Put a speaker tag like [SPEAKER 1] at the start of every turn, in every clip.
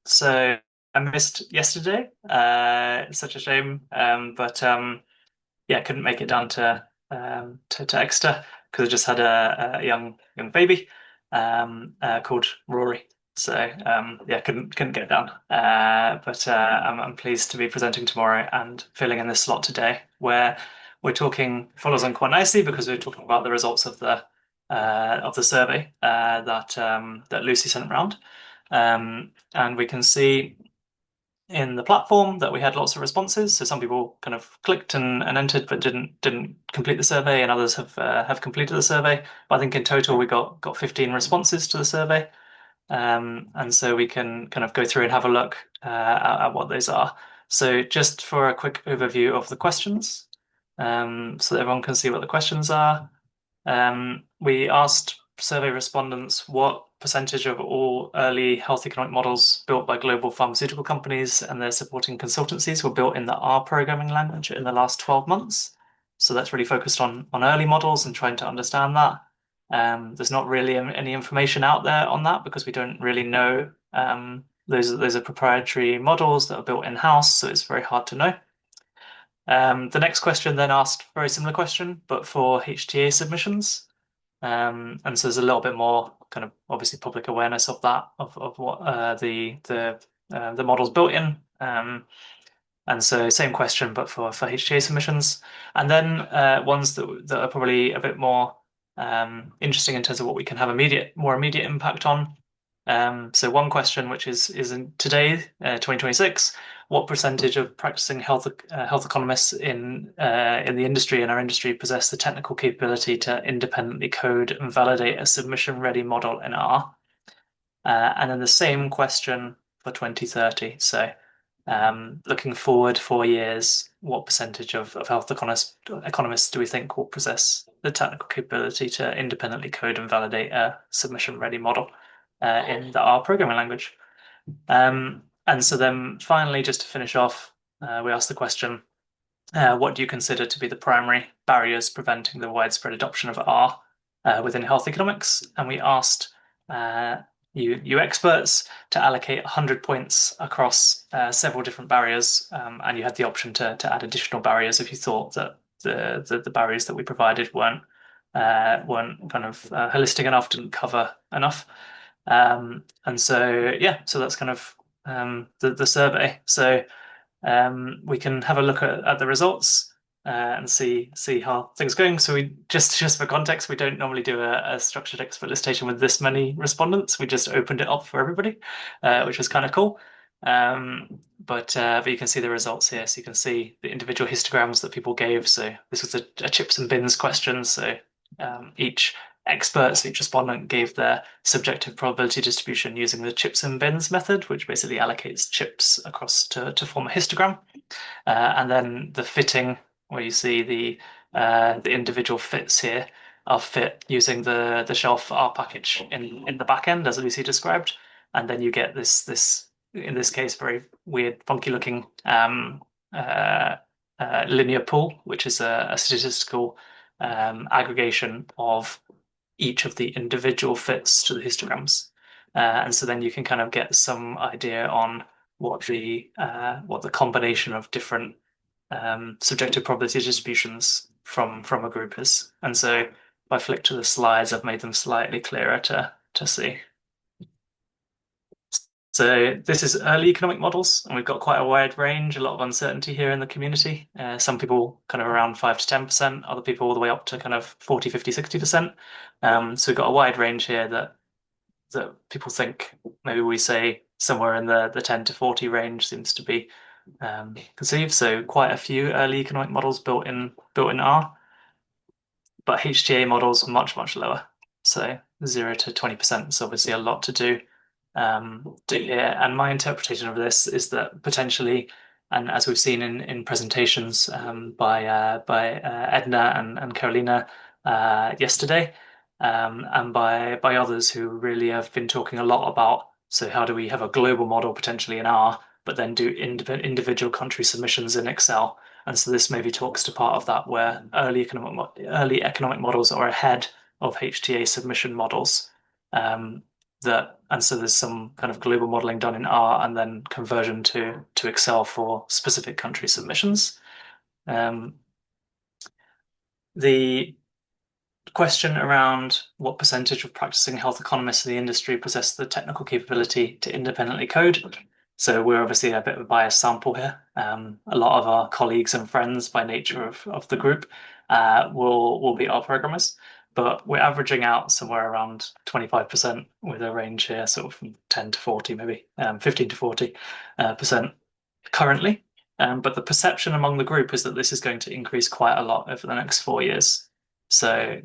[SPEAKER 1] So I missed yesterday. It's such a shame. But yeah, couldn't make it down to Exeter because I just had a young baby called Rory. So yeah, couldn't get down. But I'm pleased to be presenting tomorrow and filling in this slot today, where we're talking follows on quite nicely because we're talking about the results of the survey that Lucy sent around. And we can see in the platform that we had lots of responses. So some people kind of clicked and entered but didn't complete the survey, and others have completed the survey. But I think in total we got 15 responses to the survey. And so we can kind of go through and have a look at what those are. So just for a quick overview of the questions, so that everyone can see what the questions are. We asked survey respondents what percentage of all early health economic models built by global pharmaceutical companies and their supporting consultancies were built in the R programming language in the last 12 months. So that's really focused on early models and trying to understand that. There's not really any information out there on that because we don't really know. Those are proprietary models that are built in-house, so it's very hard to know. The next question then asked a very similar question, but for HTA submissions. And so there's a little bit more kind of obviously public awareness of that, of what the model's built in. And so same question, but for HTA submissions. And then ones that are probably a bit more interesting in terms of what we can have more immediate impact on. So one question, which is in today, 2026, what percentage of practicing health economists in the industry in our industry possess the technical capability to independently code and validate a submission-ready model in R? And then the same question for 2030. So looking forward 4 years, what percentage of health economists do we think will possess the technical capability to independently code and validate a submission-ready model in the R programming language? And so then finally, just to finish off, we asked the question, what do you consider to be the primary barriers preventing the widespread adoption of R within health economics? And we asked you experts to allocate 100 points across several different barriers, and you had the option to add additional barriers if you thought that the barriers that we provided weren't kind of holistic enough, didn't cover enough. And so yeah, so that's kind of the survey. So we can have a look at the results and see how things are going. So we just for context, we don't normally do a structured expert listation with this many respondents. We just opened it up for everybody, which was kind of cool. But you can see the results here. So you can see the individual histograms that people gave. So this was a chips and bins question. So each respondent gave their subjective probability distribution using the chips and bins method, which basically allocates chips across to form a histogram. And then the fitting, where you see the individual fits here, are fit using the shelf R package in the back end, as Lucy described. And then you get this in this case, very weird, funky looking linear pool, which is a statistical aggregation of each of the individual fits to the histograms. And so then you can kind of get some idea on what the combination of different subjective probability distributions from a group is. And so if I flick to the slides, I've made them slightly clearer to see. So this is early economic models, and we've got quite a wide range, a lot of uncertainty here in the community. Some people kind of around 5 to 10%, other people all the way up to kind of 40, 50, 60%. So we've got a wide range here that people think maybe we say somewhere in the 10 to 40 range seems to be conceived. So quite a few early economic models built in R, but HTA models much lower. So 0 to 20% is obviously a lot to do here. And my interpretation of this is that potentially, and as we've seen in presentations by Edna and Carolina yesterday, and by others who really have been talking a lot about, so how do we have a global model potentially in R, but then do individual country submissions in Excel? And so this maybe talks to part of that, where early economic models are ahead of HTA submission models. and so there's some kind of global modeling done in R and then conversion to Excel for specific country submissions. Um, the question around what percentage of practicing health economists in the industry possess the technical capability to independently code. So we're obviously a bit of a biased sample here. A lot of our colleagues and friends, by nature of the group, will be R programmers, but we're averaging out somewhere around 25% with a range here, sort of from 10 to 40, maybe 15 to 40% currently. But the perception among the group is that this is going to increase quite a lot over the next 4 years. So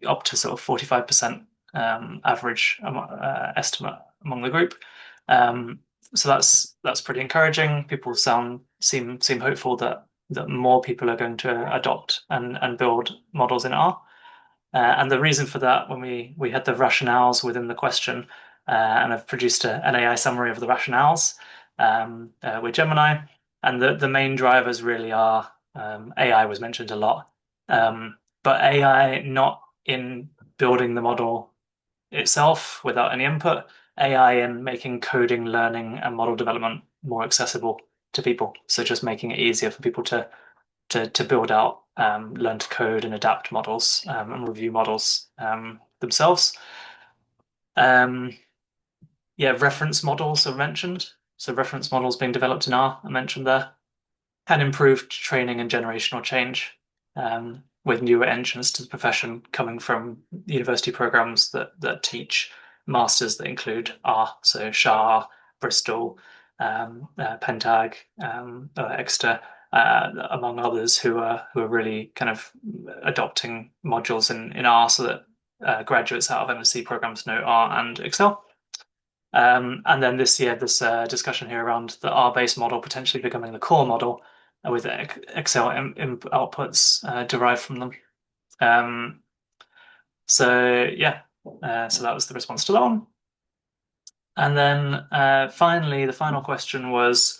[SPEAKER 1] up to sort of 45% average estimate among the group. Um, so that's pretty encouraging. People seem hopeful that more people are going to adopt and build models in R. And the reason for that, when we had the rationales within the question, and I've produced an AI summary of the rationales with Gemini, and the main drivers really are AI was mentioned a lot, but AI not in building the model itself without any input, AI in making coding, learning, and model development more accessible to people. So just making it easier for people to build out, learn to code and adapt models and review models themselves. Um, yeah, reference models are mentioned. So reference models being developed in R, I mentioned there, and improved training and generational change with newer entrants to the profession coming from university programs that teach masters that include R, so SHA, Bristol, Pentag, Exeter, among others who are really kind of adopting modules in R so that graduates out of MSc programs know R and Excel. And then this year, this discussion here around the R-based model potentially becoming the core model with Excel outputs derived from them. Um, so yeah, so that was the response to that one. And then finally, the final question was,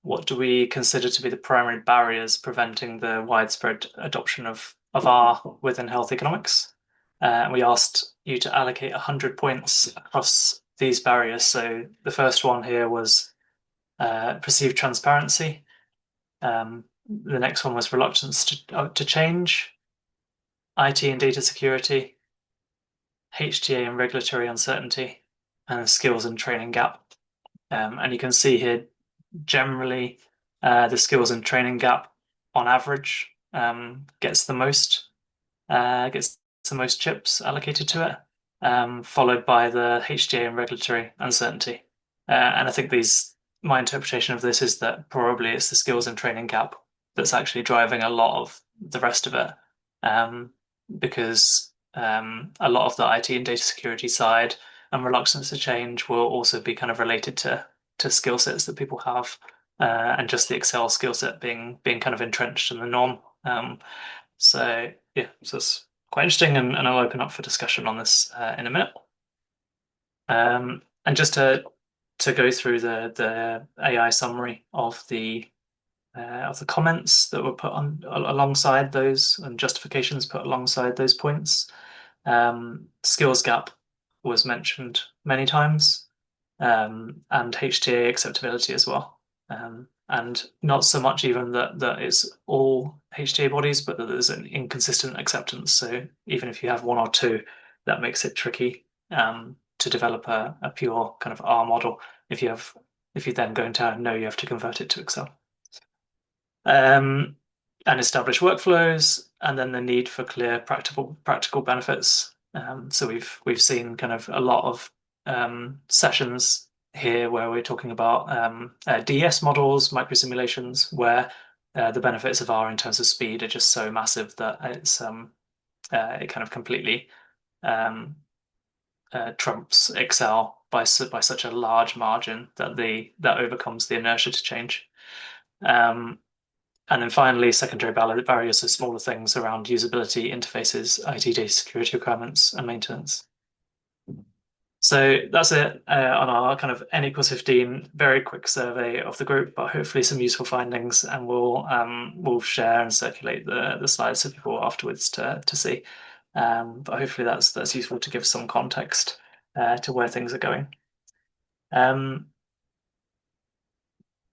[SPEAKER 1] what do we consider to be the primary barriers preventing the widespread adoption of R within health economics? We asked you to allocate 100 points across these barriers. So the first one here was perceived transparency. The next one was reluctance to change, IT and data security, HTA and regulatory uncertainty, and skills and training gap. And you can see here generally the skills and training gap on average gets the most chips allocated to it, followed by the HTA and regulatory uncertainty. And I think my interpretation of this is that probably it's the skills and training gap that's actually driving a lot of the rest of it, because a lot of the IT and data security side and reluctance to change will also be kind of related to skill sets that people have, and just the Excel skill set being kind of entrenched in the norm. So yeah, so it's quite interesting, and I'll open up for discussion on this in a minute. And just to go through the AI summary of the comments that were put on alongside those and justifications put alongside those points. Skills gap was mentioned many times, and HTA acceptability as well. And not so much even that it's all HTA bodies, but that there's an inconsistent acceptance. So even if you have one or two, that makes it tricky to develop a pure kind of R model if you then go into know you have to convert it to Excel. And establish workflows, and then the need for clear practical benefits. So we've seen kind of a lot of sessions here where we're talking about DES models, microsimulations, where the benefits of R in terms of speed are just so massive that it kind of completely trumps Excel by such a large margin that overcomes the inertia to change. And then finally, secondary barriers are smaller things around usability, interfaces, IT data security requirements, and maintenance. So that's it on our kind of N equals 15, very quick survey of the group, but hopefully some useful findings, and we'll share and circulate the slides for people afterwards to see. But hopefully that's useful to give some context. to where things are going. Um,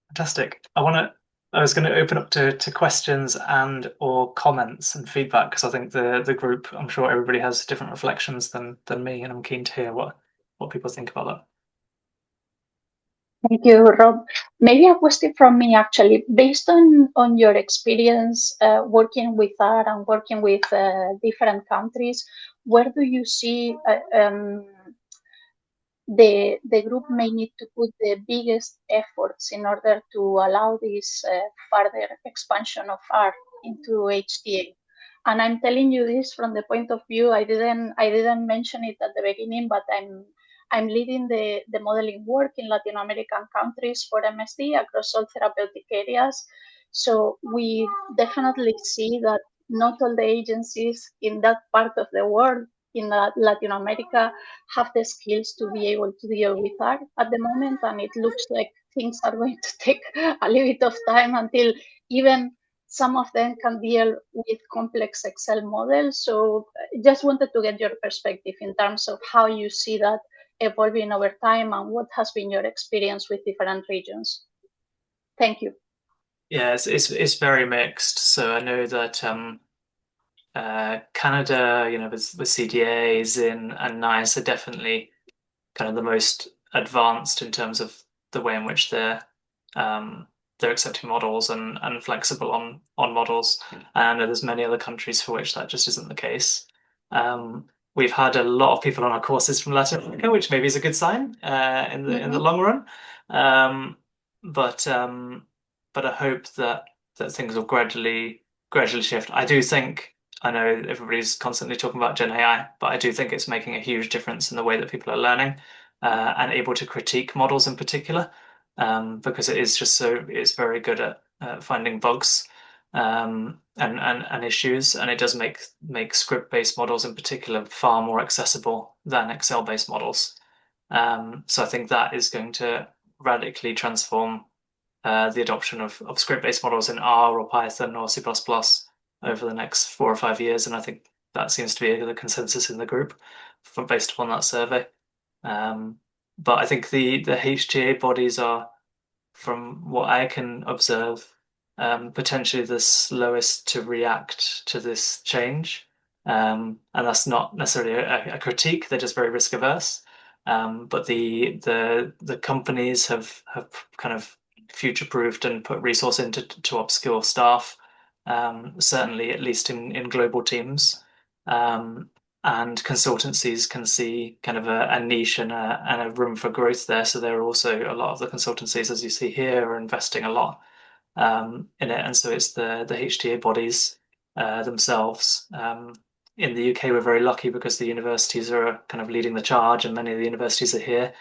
[SPEAKER 1] Fantastic. I was going to open up to questions and or comments and feedback because I think the group, I'm sure everybody has different reflections than me, and I'm keen to hear what people think about that.
[SPEAKER 2] Thank you, Rob. Maybe a question from me, actually, based on your experience working with art and working with different countries, where do you see the group may need to put the biggest efforts in order to allow this further expansion of art into HTA? And I'm telling you this from the point of view, I didn't mention it at the beginning, but I'm leading the modeling work in Latin American countries for MSD across all therapeutic areas. So we definitely see that not all the agencies in that part of the world in Latin America have the skills to be able to deal with art at the moment, and it looks like things are going to take a little bit of time until even some of them can deal with complex Excel models. So just wanted to get your perspective in terms of how you see that evolving over time and what has been your experience with different regions. Thank you.
[SPEAKER 1] Yeah, it's very mixed. So I know that Canada, with CDAs in and NICE are definitely kind of the most advanced in terms of the way in which they're accepting models and flexible on models. And I know there's many other countries for which that just isn't the case. We've had a lot of people on our courses from Latin America, which maybe is a good sign in the
[SPEAKER 2] Mm-hmm.
[SPEAKER 1] long run. Um, but um, but I hope that things will gradually shift. I do think I know everybody's constantly talking about Gen AI, but I do think it's making a huge difference in the way that people are learning and able to critique models in particular, because it's very good at finding bugs and issues, and it does make script-based models in particular far more accessible than Excel-based models. So I think that is going to radically transform the adoption of script-based models in R or Python or C++ over the next 4 or 5 years, and I think that seems to be the consensus in the group based upon that survey. Um, but I think the HTA bodies are, from what I can observe, potentially the slowest to react to this change. And that's not necessarily a critique; they're just very risk averse. But the companies have kind of future-proofed and put resource into to upskill staff, certainly at least in global teams. Um, and consultancies can see kind of a niche and a room for growth there. So there are also a lot of the consultancies, as you see here, are investing a lot in it. And so it's the HTA bodies themselves. In the UK, we're very lucky because the universities are kind of leading the charge, and many of the universities are here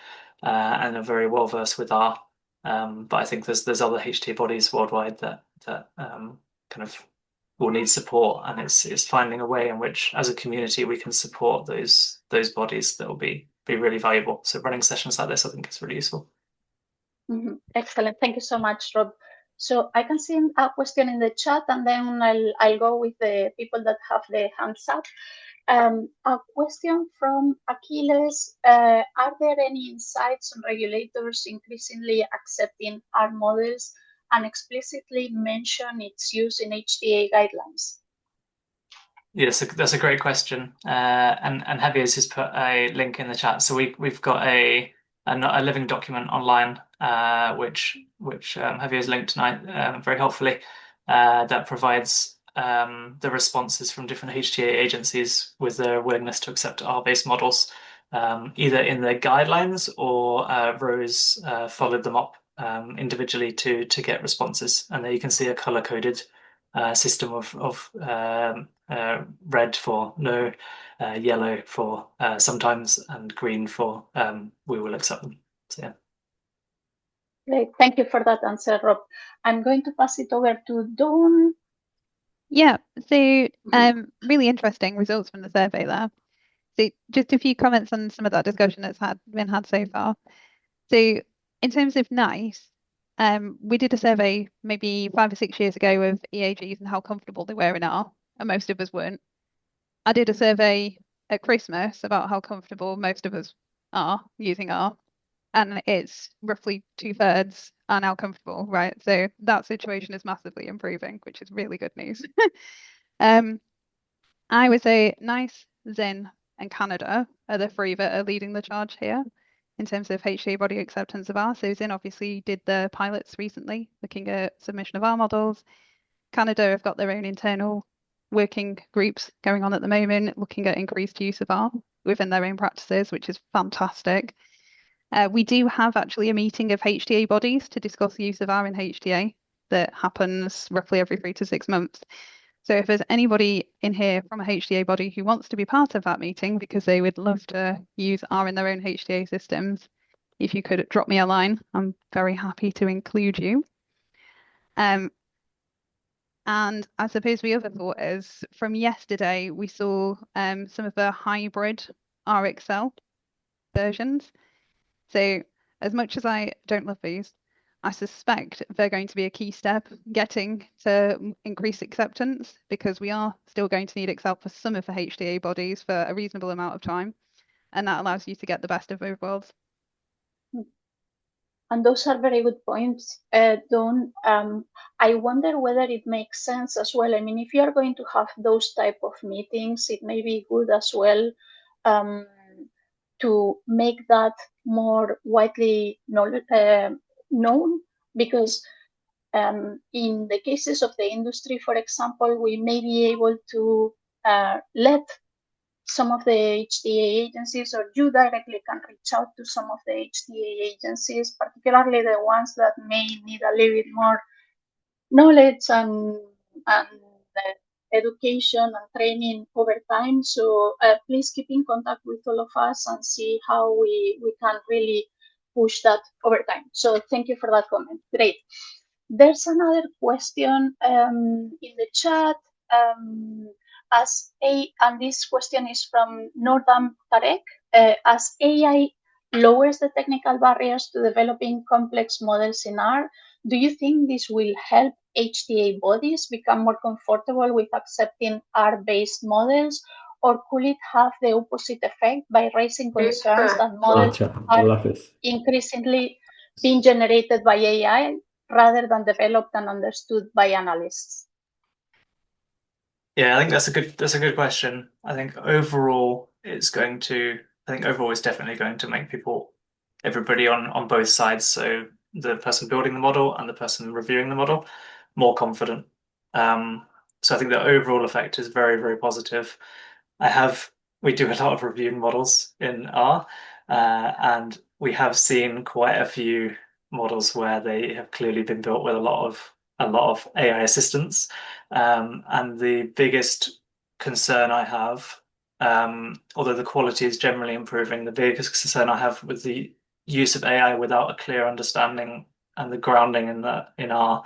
[SPEAKER 1] and are very well versed with R. But I think there's other HTA bodies worldwide that kind of will need support, and it's finding a way in which, as a community, we can support those bodies that will be really valuable. So running sessions like this, I think, is really useful.
[SPEAKER 2] Mm-hmm. Excellent. Thank you so much, Rob. So I can see a question in the chat, and then I'll go with the people that have the hands up. A question from Achilles. Are there any insights on regulators increasingly accepting R models and explicitly mention its use in HTA guidelines?
[SPEAKER 1] Yes, that's a great question. And Javier's just put a link in the chat. So we've got a living document online, which Javier's linked tonight very helpfully, that provides the responses from different HTA agencies with their willingness to accept R-based models, either in their guidelines or Rose followed them up individually to get responses. And there you can see a color-coded system of red for no, yellow for sometimes, and green for we will accept them. So yeah.
[SPEAKER 2] Great. Thank you for that answer, Rob. I'm going to pass it over to Dawn.
[SPEAKER 3] Yeah, so really interesting results from the survey there. So just a few comments on some of that discussion that's been had so far. So in terms of NICE, we did a survey maybe 5 or 6 years ago of EAGs and how comfortable they were in R, and most of us weren't. I did a survey at Christmas about how comfortable most of us R, using R, and it's roughly 2/3 are now comfortable, right? So that situation is massively improving, which is really good news. I would say NICE, Zin, and Canada are the three that are leading the charge here in terms of HTA body acceptance of R. So Zin obviously did the pilots recently, looking at submission of R models. Canada have got their own internal working groups going on at the moment, looking at increased use of R within their own practices, which is fantastic. We do have actually a meeting of HTA bodies to discuss the use of R in HTA that happens roughly every 3 to 6 months. So if there's anybody in here from a HTA body who wants to be part of that meeting because they would love to use R in their own HTA systems, if you could drop me a line, I'm very happy to include you. And I suppose the other thought is from yesterday, we saw some of the hybrid RXL versions. So as much as I don't love these, I suspect they're going to be a key step getting to increased acceptance because we are still going to need Excel for some of the HTA bodies for a reasonable amount of time. And that allows you to get the best of both worlds.
[SPEAKER 2] And those are very good points, Dawn. I wonder whether it makes sense as well. I mean, if you are going to have those type of meetings, it may be good as well to make that more widely known, because in the cases of the industry, for example, we may be able to let some of the HTA agencies, or you directly can reach out to some of the HTA agencies, particularly the ones that may need a little bit more knowledge and education and training over time. So please keep in contact with all of us and see how we can really push that over time. So thank you for that comment. Great. There's another question in the chat. And this question is from Nordam Tarek. As AI lowers the technical barriers to developing complex models in R, do you think this will help HTA bodies become more comfortable with accepting R-based models, or could it have the opposite effect by raising concerns that models are increasingly being generated by AI rather than developed and understood by analysts?
[SPEAKER 1] Yeah, I think that's a good question. I think overall it's definitely going to make everybody on both sides, so the person building the model and the person reviewing the model, more confident. So I think the overall effect is very, very positive. We do a lot of reviewing models in R, and we have seen quite a few models where they have clearly been built with a lot of AI assistance. And the biggest concern I have, although the quality is generally improving, the biggest concern I have with the use of AI without a clear understanding and the grounding in R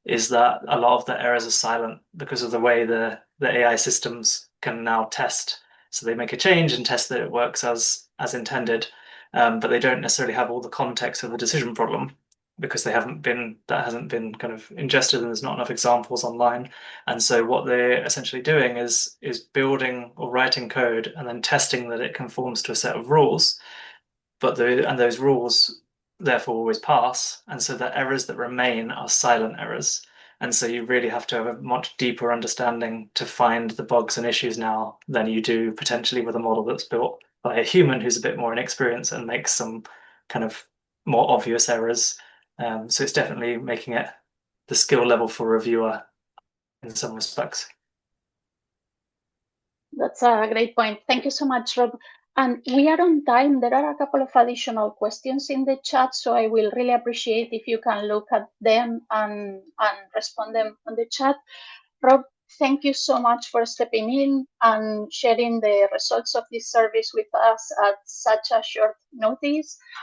[SPEAKER 1] is that a lot of the errors are silent because of the way the AI systems can now test. So they make a change and test that it works as intended, but they don't necessarily have all the context of the decision problem because that hasn't been kind of ingested, and there's not enough examples online. And so what they're essentially doing is building or writing code and then testing that it conforms to a set of rules, and those rules therefore always pass, and so the errors that remain are silent errors. And so you really have to have a much deeper understanding to find the bugs and issues now than you do potentially with a model that's built by a human who's a bit more inexperienced and makes some kind of more obvious errors. So it's definitely making it the skill level for a reviewer in some respects.
[SPEAKER 2] That's a great point. Thank you so much, Rob. And we are on time. There are a couple of additional questions in the chat, so I will really appreciate if you can look at them and respond them on the chat. Rob, thank you so much for stepping in and sharing the results of this service with us at such a short notice.